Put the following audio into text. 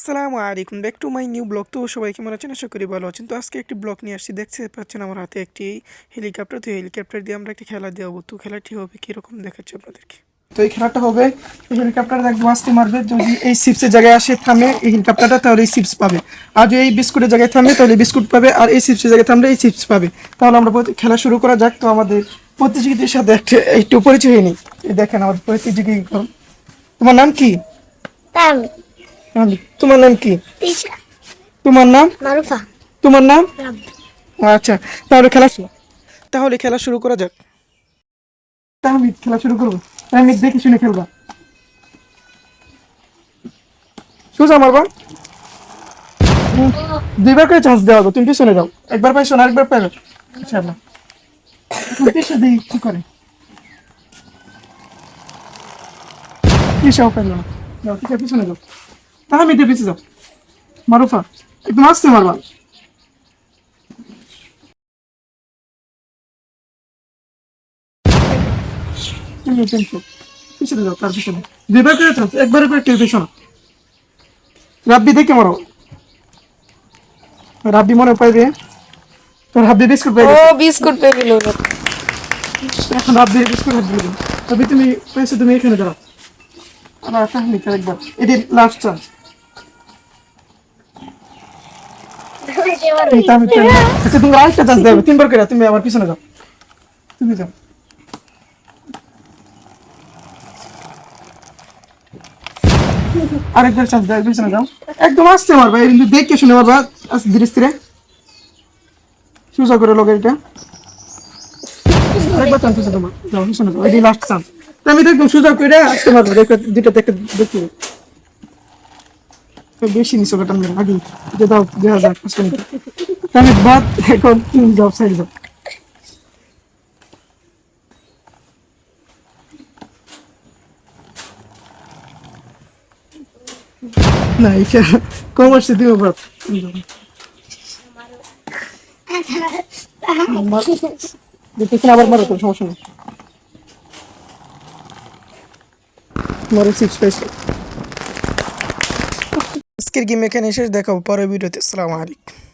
সালামু আলাইকুম back to my new blog. তো সবাই কেমন আছেন? আশা করি ভালো আছেন। তো আজকে একটি ব্লগ নিয়ে আসছি। দেখতে পাচ্ছেন আমার হাতে একটি হেলিকপ্টার। তো হেলিকপ্টার দিয়ে আমরা একটি খেলা দেওয়াবো। তো খেলাটি হবে কীরকম দেখাচ্ছি আপনাদেরকে। তো এই খেলাটা হবে, এই হেলিকপ্টার একদম আস্তে মারবে। যদি এই চিপসের জায়গায় আসে থামে এই হেলিকপ্টারটা, তাহলে এই চিপস পাবে। আর যদি এই বিস্কুটের জায়গায় থামে তাহলে বিস্কুট পাবে। আর এই চিপসের জায়গায় থামলে এই চিপস পাবে। তাহলে আমরা খেলা শুরু করা যাক। তো আমাদের প্রতিযোগীদের সাথে একটু পরিচয় হয়ে নিই। এই দেখেন আমাদের প্রতিযোগী। তোমার নাম কি? তোমার নাম কি? তিশা, তোমার নাম? মারুফা, তোমার নাম? রাব্বি। আচ্ছা, তাহলে খেলা শুরু করা যাক। তাহমিদ খেলা শুরু করবো। তাহমিদ দেখে শুনে খেলবা। সোজা মারবা। দুইবার করে চান্স দেওয়া হবে। তুমি পিছনে যাও, একবার পাইছো না আরেকবার পাইবে। ইনশাআল্লাহ। এখন তিশা দেখি কি করে। তিশাও পাইলো না। যাও, তিশা পিছনে যাও। তাহমিদের পিছে যাও। মারুফা একদম আস্তে মারবা। পিছনে যাও, তার পিছনে দুইবার করে চান্স, একবারে করে কেউ পিছনে। রাব্বি দেখে মারো। রাব্বি মনে পাইবে। তোর হাব্বি বিস্কুট পাইবে। বিস্কুট পেয়ে গেল। এখন রাব্বি বিস্কুট হাত দিবে। তবে তুমি পাইছো, তুমি এখানে দাঁড়াও। আমার তাহমিদ একবার, এটি লাস্ট চান্স। আচ্ছা, তুমি আরেকটা চান্স দেবে, তিনবার করে। তুমি আমার পিছনে যাও, তুমি যাও। আরেকবার চান্স দেবে, পিছনে যাও। একদম আসতে মারবা, কিন্তু দেখে শুনে মারবা। আস্তে ধীরে ধীরে সোজা করে লোক এটা। আরেকবার চান্স আছে তোমার, যাও পিছনে যাও। এটি লাস্ট চান্স। আমি দেখবো সোজা করে আসতে মারবো। দেখো দুইটা দেখে দেখি। বেশি নিচো কাটান আগে যে দাও 2000 500 মিটার। আমি বাদ এখন তুমি যাও, সাইড যাও। না, এটা কম আসছে, দিও বাদ। দেখে আবার মারো, কোনো সমস্যা নেই। মারো, 6 পাইছো। আজকের গেম এখানে শেষ। দেখাবো পরের ভিডিওতে। আসসালামু আলাইকুম।